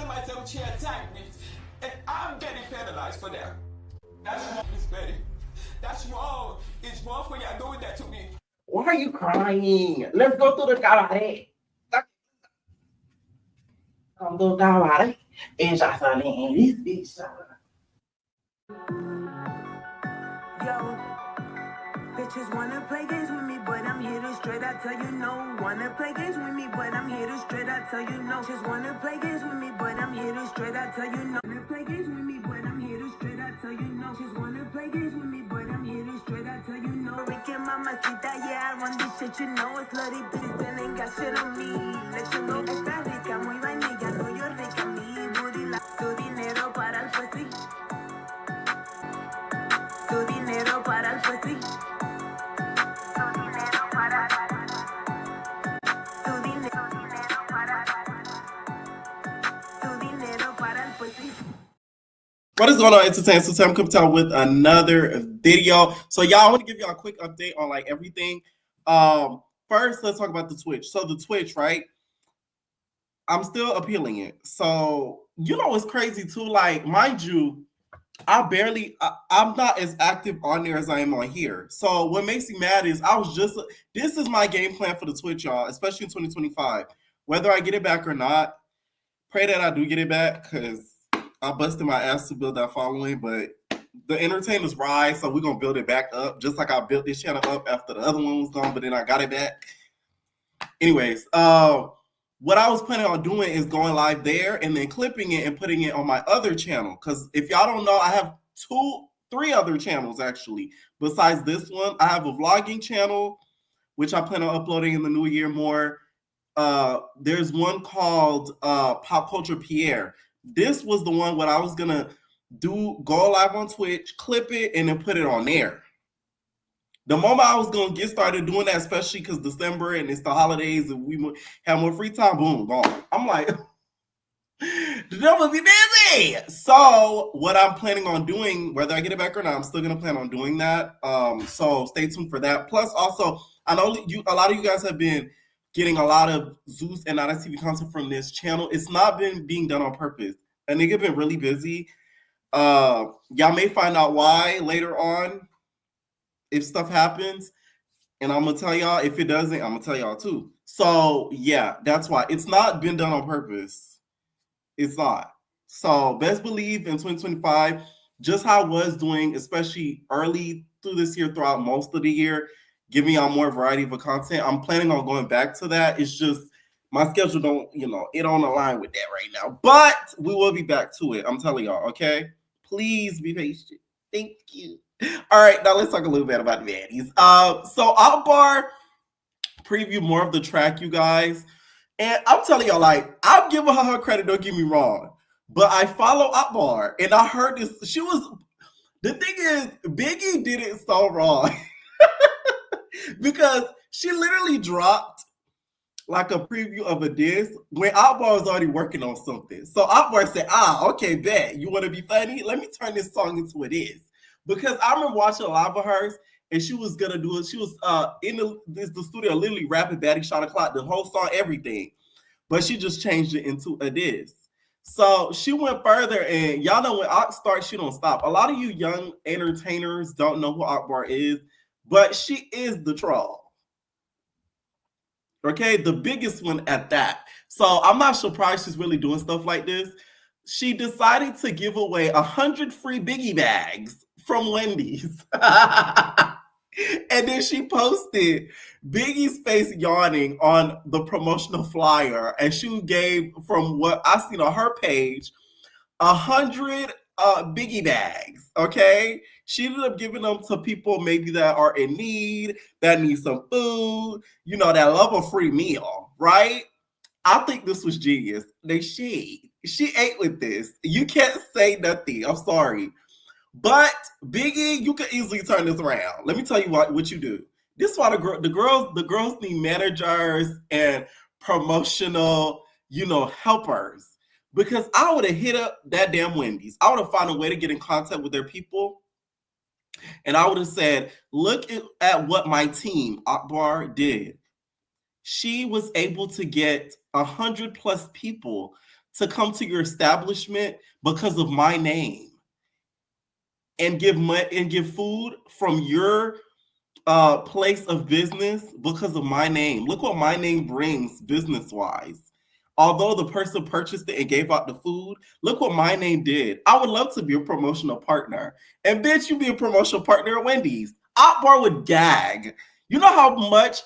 myself she attacked me, and I'm getting penalized for that. That's wrong, Miss Betty. That's wrong. It's wrong for y'all doing that to me. Why are you crying? Let's go to the cabaret. Come to the cabaret. And just in this bitch. Yo, bitches wanna play games with me, but I'm here to straight I tell you no. Wanna play games with me, but I'm here to straight I tell you no. Just wanna play games with me, but I'm here to straight I tell you no. Wanna play games with me, but I'm here to straight I tell you no. Just wanna play games with me, but I'm here to straight I tell you no. Rick and Mama see that, yeah, I run this shit, you know it's slutty bitches and ain't got shit on me. Let you know esta rica, muy vainilla, soy yo rica, mi booty la, tu dinero para el pussy. Tu dinero para el pussy. Tu dinero para. Tu dinero para. Tu dinero para el pussy. What is going on, Entertainment? So I'm coming out with another video. So y'all, I want to give y'all a quick update on like everything. First, let's talk about the Twitch. So the Twitch, right? I'm still appealing it. So you know what's crazy too? Like, mind you, I'm not as active on there as I am on here. So what makes me mad is this is my game plan for the Twitch, y'all, especially in 2025. Whether I get it back or not, pray that I do get it back because I busted my ass to build that following, but the entertainers rise, so we're going to build it back up, just like I built this channel up after the other one was gone, but then I got it back. Anyways, what I was planning on doing is going live there and then clipping it and putting it on my other channel. Because if y'all don't know, I have three other channels actually. Besides this one, I have a vlogging channel, which I plan on uploading in the new year more. There's one called Pop Culture Pierre. This was the one what I was going to go live on Twitch, clip it, and then put it on there. The moment I was going to get started doing that, especially because December and it's the holidays and we have more free time, boom, gone. I'm like, the devil be busy. So what I'm planning on doing, whether I get it back or not, I'm still going to plan on doing that. So stay tuned for that. Plus, also, I know a lot of you guys have been getting a lot of Zeus and Honest TV content from this channel. It's not been being done on purpose. A nigga been really busy. Y'all may find out why later on if stuff happens, and I'm gonna tell y'all. If it doesn't, I'm gonna tell y'all too. So yeah, that's why it's not been done on purpose. It's not. So best believe in 2025, just how I was doing, especially early through this year, throughout most of the year, giving y'all more variety of content. I'm planning on going back to that. It's just my schedule it don't align with that right now. But we will be back to it. I'm telling y'all, okay? Please be patient. Thank you. All right, now let's talk a little bit about the baddies. So Akbar preview more of the track, you guys. And I'm telling y'all, like, I'm giving her credit, don't get me wrong. But I follow Akbar, and I heard this. The thing is, Biggie did it so wrong. Because she literally dropped like a preview of a diss when Akbar was already working on something. So Akbar said, okay, bet. You want to be funny? Let me turn this song into a diss. Because I remember watching a live of hers, and she was gonna do it. She was in the studio literally rapping Baddies Shot O'Clock, the whole song, everything. But she just changed it into a diss. So she went further, and y'all know when Ak starts, she don't stop. A lot of you young entertainers don't know who Akbar is, but she is the troll. Okay, the biggest one at that. So I'm not surprised she's really doing stuff like this. She decided to give away 100 free Biggie bags from Wendy's. And then she posted Biggie's face yawning on the promotional flyer. And she gave, from what I seen on her page, 100 Biggie bags, okay? She ended up giving them to people maybe that are in need, that need some food, that love a free meal, right? I think this was genius. She ate with this. You can't say nothing. I'm sorry. But Biggie, you can easily turn this around. Let me tell you what you do. This is why the girls need managers and promotional, helpers. Because I would have hit up that damn Wendy's. I would have found a way to get in contact with their people. And I would have said, look at what my team, Akbar, did. She was able to get 100+ people to come to your establishment because of my name and give food from your place of business because of my name. Look what my name brings business wise. Although the person purchased it and gave out the food, look what my name did. I would love to be a promotional partner. And bitch, you be a promotional partner at Wendy's. Akbar would gag. You know how much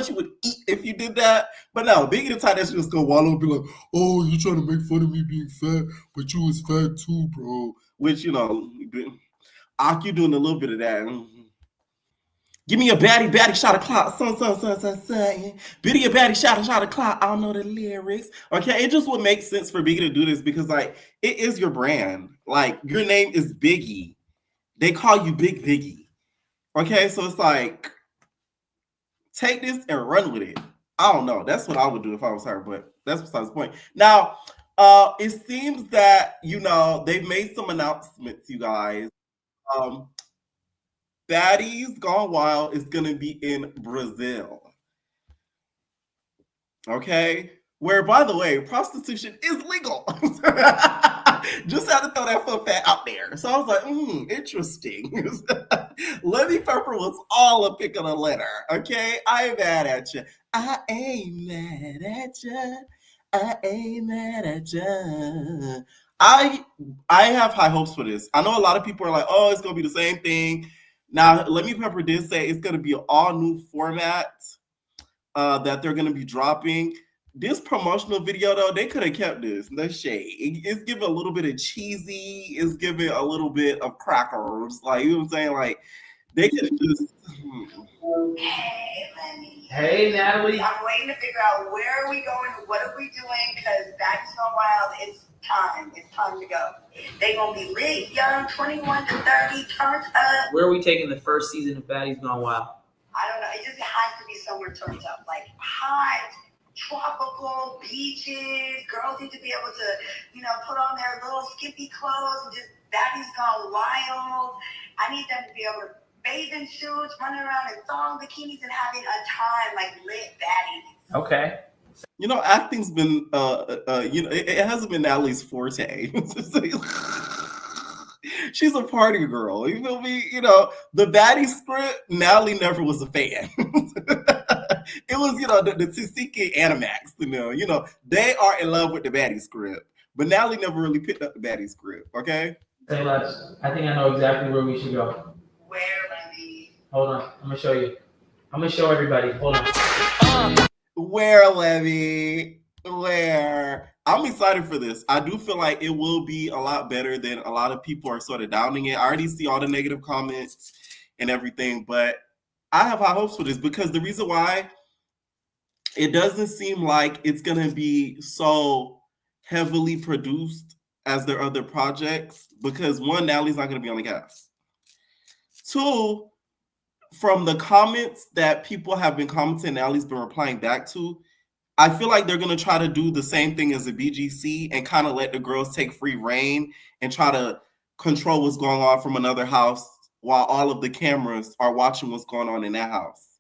you would eat if you did that? But no, Biggie the type that's just gonna wallow and be like, oh, you trying to make fun of me being fat, but you was fat too, bro. Which, you know, Ak, you doing a little bit of that. Give me a baddie shot of clock. Son. Biddy a baddie shot of clock. I don't know the lyrics. Okay, it just would make sense for Biggie to do this because, like, it is your brand. Like, your name is Biggie. They call you Big Biggie. Okay, so it's like, take this and run with it. I don't know. That's what I would do if I was her, but that's besides the point. Now, it seems that, you know, they've made some announcements, you guys. Baddies Gone Wild is going to be in Brazil. Okay? Where, by the way, prostitution is legal. Just had to throw that fun fact out there. So I was like, interesting. Lenny Pepper was all up picking a letter. Okay? I ain't mad at you. I ain't mad at you. I ain't mad at you. I have high hopes for this. I know a lot of people are like, oh, it's going to be the same thing. Now, Lenny Pepper did say it's going to be an all new format that they're going to be dropping. This promotional video, though, they could have kept this. No shade. It's giving a little bit of cheesy. It's giving a little bit of crackers. Like, you know what I'm saying? Like, they could have just... Hey, Lenny. Hey, Natalie. I'm waiting to figure out where are we going, what are we doing, because Baddies Gone Wild is time. It's time to go. They gonna be lit, young, 21 to 30, turned up. Where are we taking the first season of Baddies Gone Wild? I don't know. It just has to be somewhere turned up, like hot, tropical beaches. Girls need to be able to, you know, put on their little skimpy clothes and just Baddies Gone Wild. I need them to be able to bathing suits, running around in thong bikinis and having a time like lit baddies. Okay. You know, acting's been, you know, it hasn't been Natalie's forte. She's a party girl. You feel me? You know, the baddie script, Natalie never was a fan. It was, you know, the Tesehki Animax, you know, they are in love with the baddie script. But Natalie never really picked up the baddie script, okay? Say less. I think I know exactly where we should go. Where, Wendy? Hold on. I'm going to show you. I'm going to show everybody. Hold on. Where, Levy? Where? I'm excited for this. I do feel like it will be a lot better than a lot of people are sort of downing it. I already see all the negative comments and everything, but I have high hopes for this because the reason why it doesn't seem like it's going to be so heavily produced as their other projects because one, Natalie's not going to be on the cast. Two, from the comments that people have been commenting, Natalie's been replying back to, I feel like they're going to try to do the same thing as a BGC and kind of let the girls take free reign and try to control what's going on from another house while all of the cameras are watching what's going on in that house.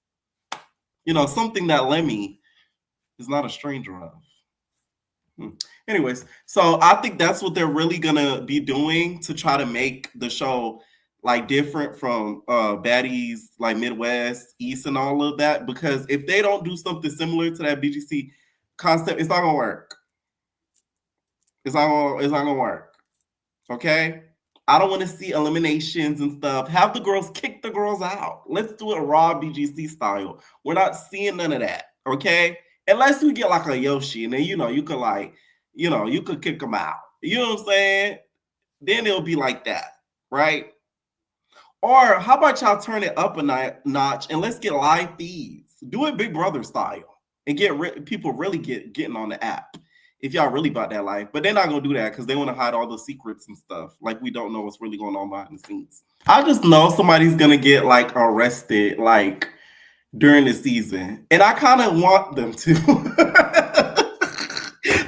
You know, something that Lemmy is not a stranger of. Anyways, so I think that's what they're really going to be doing to try to make the show like different from Baddies, like Midwest, East, and all of that. Because if they don't do something similar to that BGC concept, it's not gonna work. It's not gonna work. Okay? I don't want to see eliminations and stuff. Have the girls kick the girls out. Let's do it raw BGC style. We're not seeing none of that. Okay? Unless we get like a Yoshi, and then you could like, you could kick them out. You know what I'm saying? Then it'll be like that, right? Or how about y'all turn it up a notch and let's get live feeds. Do it Big Brother style and get people really getting on the app if y'all really about that life. But they're not going to do that because they want to hide all the secrets and stuff. Like we don't know what's really going on behind the scenes. I just know somebody's going to get like arrested like during the season. And I kind of want them to.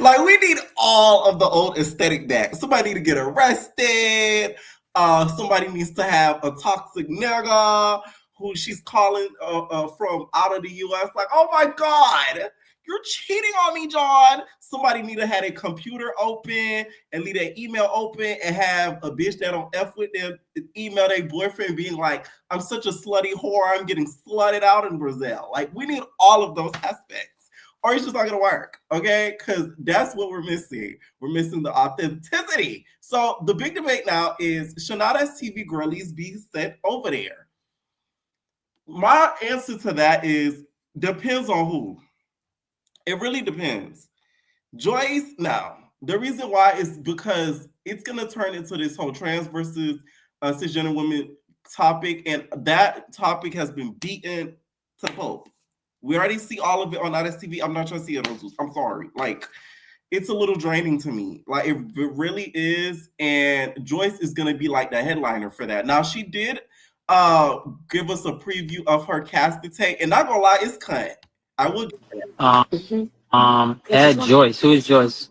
Like we need all of the old aesthetic back. Somebody need to get arrested. Somebody needs to have a toxic nigga who she's calling from out of the U.S. Like, oh my God, You're cheating on me, John. Somebody need to have a computer open and leave their email open and have a bitch that don't F with them email their boyfriend being like, I'm such a slutty whore. I'm getting slutted out in Brazil. Like, we need all of those aspects. Or it's just not going to work, okay? Because that's what we're missing. We're missing the authenticity. So the big debate now is, should not TV girlies be sent over there? My answer to that is, depends on who. It really depends. Joyce, now, the reason why is because it's going to turn into this whole trans versus cisgender women topic, and that topic has been beaten to pulp. We already see all of it on TV. I'm not trying to see it. I'm sorry. Like, it's a little draining to me. Like, it really is, and Joyce is going to be like the headliner for that. Now, she did give us a preview of her casting tape, and not gonna lie, it's cut. I would. Add Joyce. Who is Joyce?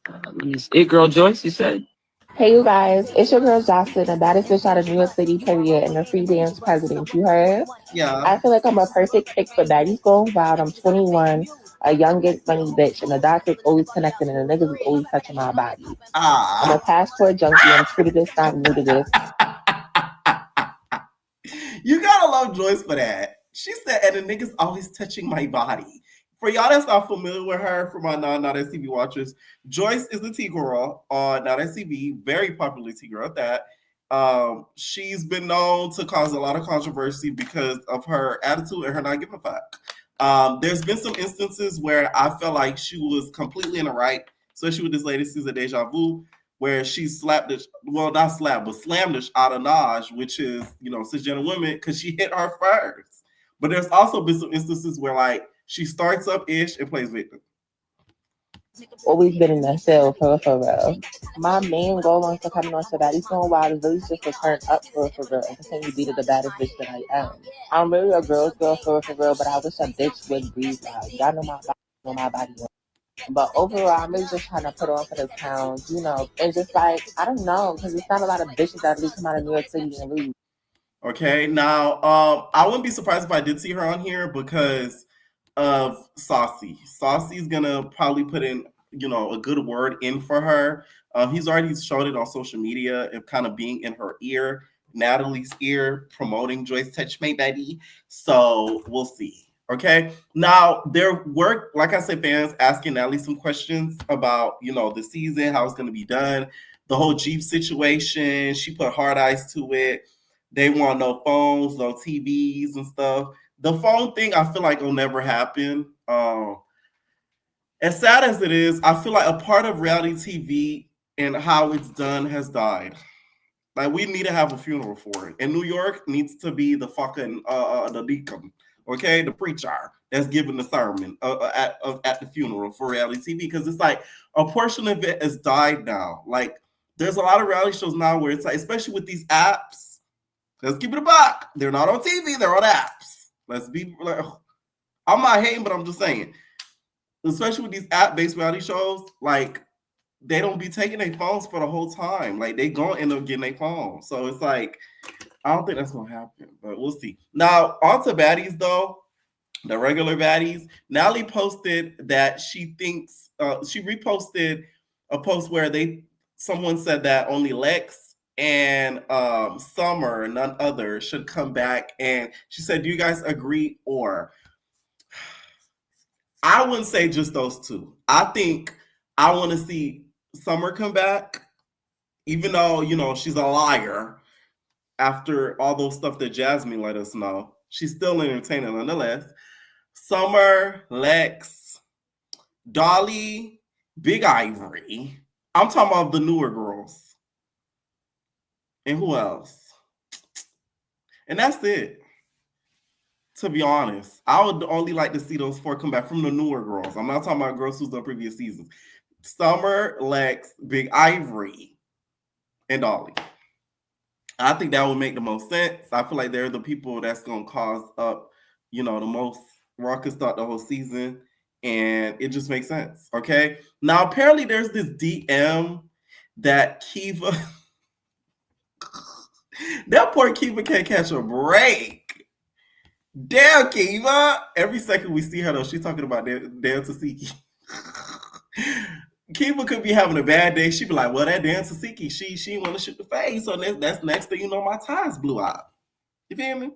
Let me see. It girl Joyce, you said? Hey, you guys, it's your girl Jocelyn, the baddest bitch out of New York City, period, and the free dance president. You heard? Yeah. I feel like I'm a perfect pick for Baddies Gone Wild. I'm 21, a young and funny bitch, and the dots is always connected, and the niggas is always touching my body. I'm a passport junkie. I'm true to this, not new to this. You gotta love Joyce for that. She said, and the niggas always touching my body. For y'all that's not familiar with her, for my non-TV watchers, Joyce is the T-girl on non-TV, very popular T-girl at that. She's been known to cause a lot of controversy because of her attitude and her not giving a fuck. There's been some instances where I felt like she was completely in the right, especially with this latest season, Deja Vu, where she slammed the out of Naj, which is, cisgender women, because she hit her first. But there's also been some instances where, like, she starts up-ish and plays victim. Always been in that cell, for real. My main goal on coming on to Baddies Gone Wild is really just to turn up for real and continue to be the baddest bitch that I am. I'm really a girl's girl for real, but I wish a bitch would breathe loud. Y'all know my body. But overall, I'm really just trying to put on for the towns, and just like, I don't know, because it's not a lot of bitches that really come out of New York City and leave. Okay, now, I wouldn't be surprised if I did see her on here because of Saucy. Saucy's gonna probably put in, a good word in for her. He's already showed it on social media of kind of being in her ear, Natalie's ear, promoting Joyce Touch Me Baby. So we'll see. Okay. Now there were, like I said, fans asking Natalie some questions about, the season, how it's gonna be done, the whole Jeep situation. She put hard eyes to it. They want no phones, no TVs and stuff. The phone thing, I feel like will never happen. As sad as it is, I feel like a part of reality TV and how it's done has died. Like, we need to have a funeral for it. And New York needs to be the fucking the deacon, okay, the preacher that's giving the sermon at the funeral for reality TV, because it's like a portion of it has died now. Like, there's a lot of reality shows now where it's like, especially with these apps. Let's keep it a buck. They're not on TV. They're on apps. Let's be like, I'm not hating, but I'm just saying, especially with these app-based reality shows, like, they don't be taking their phones for the whole time. Like, they gonna end up getting their phone. So it's like, I don't think that's gonna happen, but we'll see. Now, on to baddies though, the regular baddies. Natalie posted that she thinks she reposted a post where someone said that only Lex and Summer, none other, should come back. And she said, do you guys agree? Or I wouldn't say just those two. I think I want to see Summer come back, even though, she's a liar after all those stuff that Jasmine let us know. She's still entertaining nonetheless. Summer, Lex, Dolly, Big Ivory. I'm talking about the newer girls. And who else? And that's it. To be honest, I would only like to see those four come back from the newer girls. I'm not talking about girls who's done previous seasons. Summer, Lex, Big Ivory, and Dolly. I think that would make the most sense. I feel like they're the people that's going to cause up, the most ruckus throughout the whole season. And it just makes sense. Okay. Now, apparently there's this DM that Keva... that poor Keva can't catch a break. Damn, Keva. Every second we see her, though, she's talking about Dan Tesehki. Keva could be having a bad day. She'd be like, well, that Dan Tesehki, she want to shoot the face. So that's next thing you know, my tires blew out. You feel me?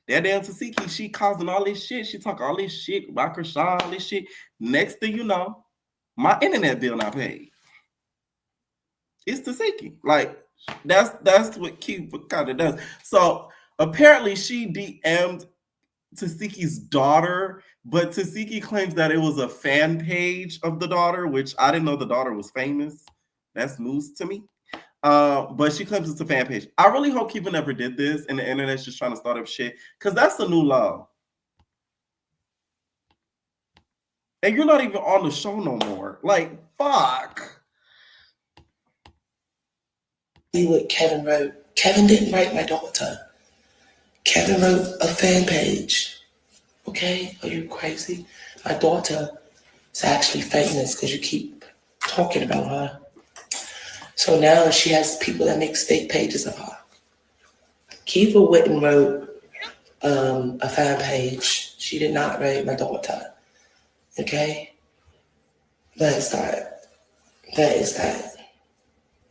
That Dan Tesehki, she causing all this shit. She talking all this shit about Krishan, all this shit. Next thing you know, my internet bill not paid. It's Tesehki. Like, that's what Keva kind of does. So apparently she DM'd Tesehki's daughter, but Tesehki claims that it was a fan page of the daughter, which I didn't know the daughter was famous. That's news to me. But she claims it's a fan page. I really hope Keva never did this and the internet's just trying to start up shit, because that's a new love. And you're not even on the show no more. Like, fuck. See what Kevin wrote. Kevin didn't write my daughter. Kevin wrote a fan page. Okay? Are you crazy? My daughter is actually famous because you keep talking about her. So now she has people that make fake pages of her. Keva Witten wrote a fan page. She did not write my daughter. Okay? That is that.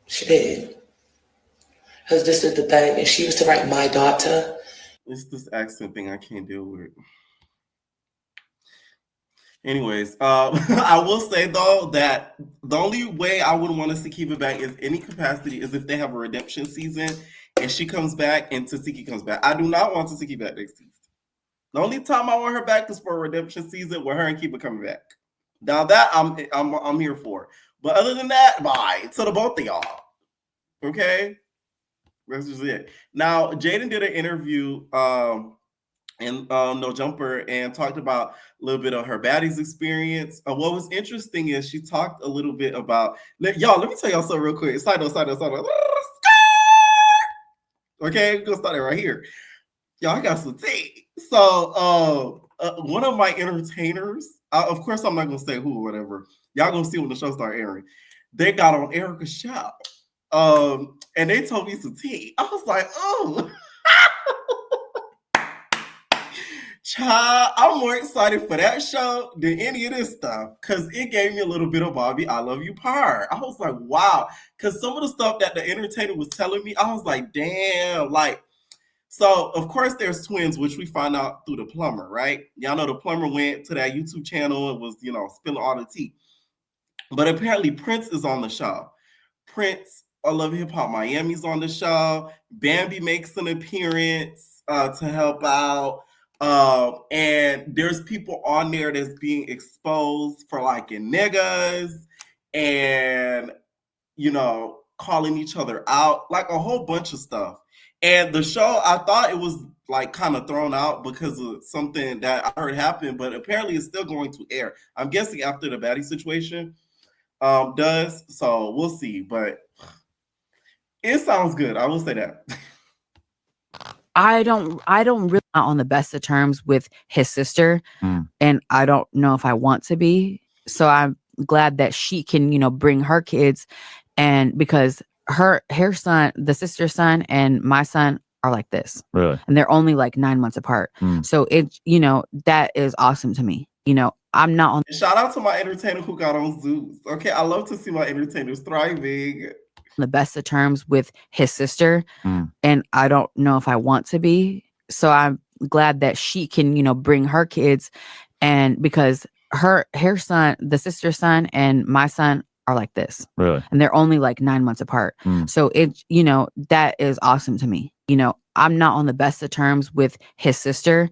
She did. Because this is the thing. If she was to write my daughter. It's this accent thing I can't deal with. Anyways, I will say though that the only way I would want to see Keva back is any capacity is if they have a redemption season and she comes back and Tesehki comes back. I do not want Tesehki back next season. The only time I want her back is for a redemption season with her and Keva coming back. Now that I'm here for. But other than that, bye to the both of y'all. Okay, that's just it. Now Jaidyn did an interview. And No Jumper, and talked about a little bit of her Baddies experience. What was interesting is she talked a little bit about, y'all, let me tell y'all something real quick. Side note. Okay, we're gonna start it right here. Y'all, I got some tea. So one of my entertainers, of course I'm not gonna say who or whatever, y'all gonna see when the show start airing, they got on Erica's show. And they told me some tea. I was like, oh. Child, I'm more excited for that show than any of this stuff because it gave me a little bit of Bobby I Love You part. I was like, wow. Because some of the stuff that the entertainer was telling me, I was like, damn. Like, so of course there's twins, which we find out through the plumber, right? Y'all know the plumber went to that YouTube channel and was, spilling all the tea. But apparently Prince is on the show. Prince, I Love Hip Hop Miami's on the show. Bambi makes an appearance to help out. And there's people on there that's being exposed for liking niggas and, calling each other out, like a whole bunch of stuff. And the show, I thought it was like kind of thrown out because of something that I heard happen, but apparently it's still going to air. I'm guessing after the Baddie situation does. So we'll see, but it sounds good. I will say that. I don't really not on the best of terms with his sister, and I don't know if I want to be. So I'm glad that she can, bring her kids, and because her son, the sister's son, and my son are like this, really, and they're only like 9 months apart. So it, that is awesome to me. I'm not on. Shout out to my entertainer who got on Zeus. Okay, I love to see my entertainers thriving. The best of terms with his sister, and I don't know if I want to be. So I'm glad that she can, bring her kids, and because her son, the sister's son, and my son are like this, really, and they're only like 9 months apart. So it, that is awesome to me. I'm not on the best of terms with his sister.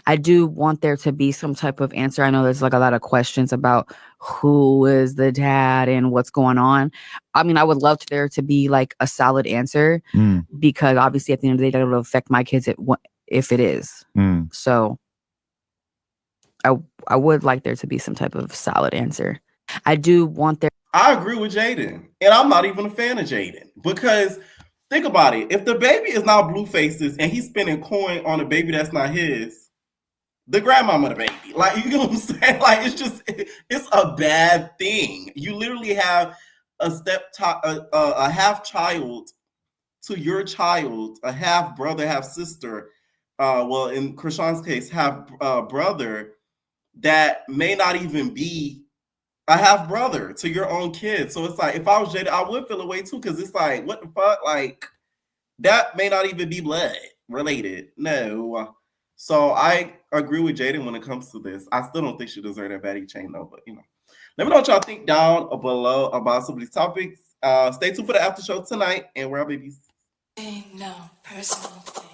I do want there to be some type of answer. I know there's like a lot of questions about who is the dad and what's going on. I mean, I would love there to be like a solid answer because obviously at the end of the day, that will affect my kids if it is. So I would like there to be some type of solid answer. I do want there. I agree with Jaidyn, and I'm not even a fan of Jaidyn because think about it. If the baby is now Blueface's and he's spending coin on a baby that's not his, the grandmama of the baby, like, you know what I'm saying? Like, it's a bad thing. You literally have a half child to your child, a half brother, half sister, well, in Krishan's case, have a brother that may not even be a half brother to your own kid. So it's like, if I was Jaidyn, I would feel away too, because it's like, what the fuck? Like, that may not even be blood related. No. So I agree with Jaidyn when it comes to this. I still don't think she deserves that baddie chain though, but you know. Let me know what y'all think down below about some of these topics. Stay tuned for the after show tonight, and we're our babies. No personal thing.